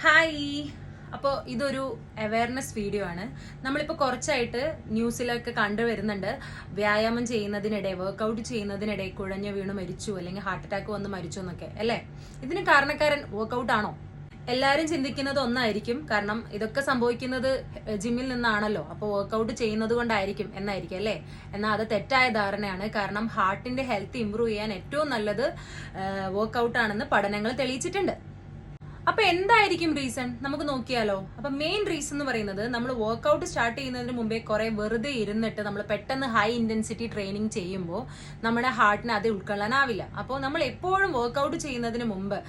Hi. അപ്പോൾ ഇതൊരു awareness video ആണ്. നമ്മളിപ്പോൾ കുറച്ചായിട്ട് ന്യൂസിലൊക്കെ കണ്ടുവരുന്നുണ്ട്, വ്യായാമം ചെയ്യുന്നതിനിടെ, വർക്കൗട്ട് ചെയ്യുന്നതിനിടെ കുഴഞ്ഞു വീണ് മരിച്ചു, അല്ലെങ്കിൽ ഹാർട്ട് അറ്റാക്ക് വന്ന് മരിച്ചു എന്നൊക്കെ അല്ലേ. ഇതിന് കാരണക്കാരൻ വർക്കൗട്ട് ആണോ? എല്ലാവരും ചിന്തിക്കുന്നത് ഒന്നായിരിക്കും, കാരണം ഇതൊക്കെ സംഭവിക്കുന്നത് ജിമ്മിൽ നിന്നാണല്ലോ, അപ്പോൾ വർക്കൗട്ട് ചെയ്യുന്നത് കൊണ്ടായിരിക്കും എന്നായിരിക്കും അല്ലേ. എന്നാൽ അത് തെറ്റായ ധാരണയാണ്. കാരണം ഹാർട്ടിന്റെ ഹെൽത്ത് ഇംപ്രൂവ് ചെയ്യാൻ ഏറ്റവും നല്ലത് വർക്കൗട്ട് ആണെന്ന് പഠനങ്ങൾ തെളിയിച്ചിട്ടുണ്ട്. അപ്പൊ എന്തായിരിക്കും റീസൺ, നമുക്ക് നോക്കിയാലോ. അപ്പൊ മെയിൻ റീസൺ എന്ന് പറയുന്നത്, നമ്മൾ വർക്കൗട്ട് സ്റ്റാർട്ട് ചെയ്യുന്നതിന് മുമ്പേ കുറെ വെറുതെ ഇരുന്നിട്ട് നമ്മൾ പെട്ടെന്ന് ഹൈ ഇന്റൻസിറ്റി ട്രെയിനിങ് ചെയ്യുമ്പോൾ നമ്മുടെ ഹാർട്ടിന് അത് ഉൾക്കൊള്ളാനാവില്ല. അപ്പോൾ നമ്മൾ എപ്പോഴും വർക്കൗട്ട് ചെയ്യുന്നതിന് മുമ്പ്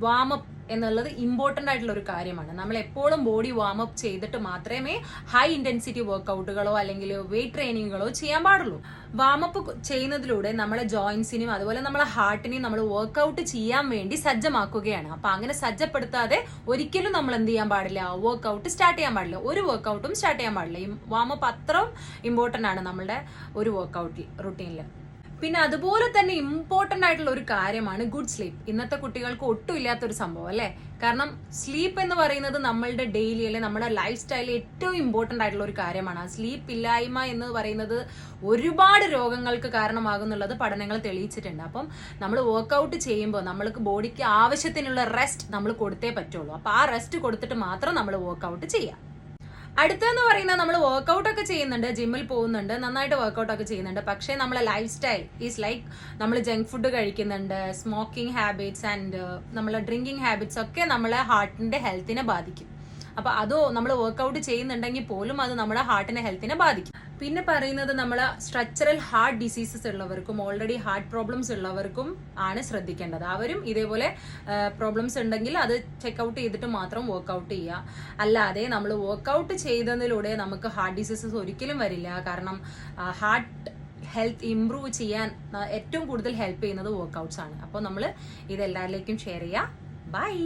വാമപ്പ് എന്നുള്ളത് ഇമ്പോർട്ടൻ്റ് ആയിട്ടുള്ള ഒരു കാര്യമാണ്. നമ്മൾ എപ്പോഴും ബോഡി വാമപ്പ് ചെയ്തിട്ട് മാത്രമേ ഹൈ ഇന്റൻസിറ്റി വർക്കൗട്ടുകളോ അല്ലെങ്കിൽ വെയിറ്റ് ട്രെയിനിങ്ങുകളോ ചെയ്യാൻ പാടുള്ളൂ. വാമപ്പ് ചെയ്യുന്നതിലൂടെ നമ്മളെ ജോയിന്റ്സിനും അതുപോലെ നമ്മളെ ഹാർട്ടിനെയും നമ്മൾ വർക്കൗട്ട് ചെയ്യാൻ വേണ്ടി സജ്ജമാക്കുകയാണ്. അപ്പൊ അങ്ങനെ സജ്ജപ്പെടുത്താതെ ഒരിക്കലും നമ്മൾ എന്ത് ചെയ്യാൻ പാടില്ല, വർക്കൗട്ട് സ്റ്റാർട്ട് ചെയ്യാൻ പാടില്ല. ഒരു വർക്കൗട്ടും സ്റ്റാർട്ട് ചെയ്യാൻ പാടില്ല. ഈ വാമപ്പ് അത്രയും ഇമ്പോർട്ടൻ്റ് ആണ് നമ്മളുടെ ഒരു വർക്കൗട്ട് റുട്ടീനിൽ. പിന്നെ അതുപോലെ തന്നെ ഇമ്പോർട്ടൻ്റ് ആയിട്ടുള്ള ഒരു കാര്യമാണ് ഗുഡ് സ്ലീപ്പ്. ഇന്നത്തെ കുട്ടികൾക്ക് ഒട്ടും ഇല്ലാത്തൊരു സംഭവം അല്ലേ. കാരണം സ്ലീപ്പ് എന്ന് പറയുന്നത് നമ്മളുടെ ഡെയിലി അല്ലെ നമ്മുടെ ലൈഫ് സ്റ്റൈലിൽ ഏറ്റവും ഇമ്പോർട്ടൻ്റ് ആയിട്ടുള്ള ഒരു കാര്യമാണ്. ആ സ്ലീപ്പ് ഇല്ലായ്മ എന്ന് പറയുന്നത് ഒരുപാട് രോഗങ്ങൾക്ക് കാരണമാകുന്നുള്ളത് പഠനങ്ങൾ തെളിയിച്ചിട്ടുണ്ട്. അപ്പം നമ്മൾ വർക്കൗട്ട് ചെയ്യുമ്പോൾ നമ്മൾക്ക് ബോഡിക്ക് ആവശ്യത്തിനുള്ള റെസ്റ്റ് നമ്മൾ കൊടുത്തേ പറ്റുള്ളൂ. അപ്പൊ ആ റെസ്റ്റ് കൊടുത്തിട്ട് മാത്രം നമ്മൾ വർക്കൗട്ട് ചെയ്യാം. അടുത്തെന്ന് പറയുന്നത്, നമ്മൾ വർക്കൗട്ട് ഒക്കെ ചെയ്യുന്നുണ്ട്, ജിമ്മിൽ പോകുന്നുണ്ട്, നന്നായിട്ട് വർക്കൗട്ട് ഒക്കെ ചെയ്യുന്നുണ്ട്. പക്ഷേ നമ്മളെ ലൈഫ് സ്റ്റൈൽ ഈസ് ലൈക്ക് നമ്മൾ ജങ്ക് ഫുഡ് കഴിക്കുന്നുണ്ട്, സ്മോക്കിംഗ് ഹാബിറ്റ്സ് ആൻഡ് നമ്മളെ ഡ്രിങ്കിങ് ഹാബിറ്റ്സ് ഒക്കെ നമ്മളെ ഹാർട്ടിന്റെ ഹെൽത്തിനെ ബാധിക്കും. അപ്പൊ അതോ നമ്മൾ വർക്കൗട്ട് ചെയ്യുന്നുണ്ടെങ്കിൽ പോലും അത് നമ്മുടെ ഹാർട്ടിന്റെ ഹെൽത്തിനെ ബാധിക്കും. പിന്നെ പറയുന്നത്, നമ്മൾ സ്ട്രക്ചറൽ ഹാർട്ട് ഡിസീസസ് ഉള്ളവർക്കും ഓൾറെഡി ഹാർട്ട് പ്രോബ്ലംസ് ഉള്ളവർക്കും ആണ് ശ്രദ്ധിക്കേണ്ടത്. അവരും ഇതേപോലെ പ്രോബ്ലംസ് ഉണ്ടെങ്കിൽ അത് ചെക്കൗട്ട് ചെയ്തിട്ട് മാത്രം വർക്കൗട്ട് ചെയ്യുക. അല്ലാതെ നമ്മൾ വർക്കൗട്ട് ചെയ്തതിലൂടെ നമുക്ക് ഹാർട്ട് ഡിസീസസ് ഒരിക്കലും വരില്ല. കാരണം ഹാർട്ട് ഹെൽത്ത് ഇംപ്രൂവ് ചെയ്യാൻ ഏറ്റവും കൂടുതൽ ഹെൽപ്പ് ചെയ്യുന്നത് വർക്കൗട്ട്സ് ആണ്. അപ്പോൾ നമ്മൾ ഇതെല്ലാവരിലേക്കും ഷെയർ ചെയ്യുക. ബൈ.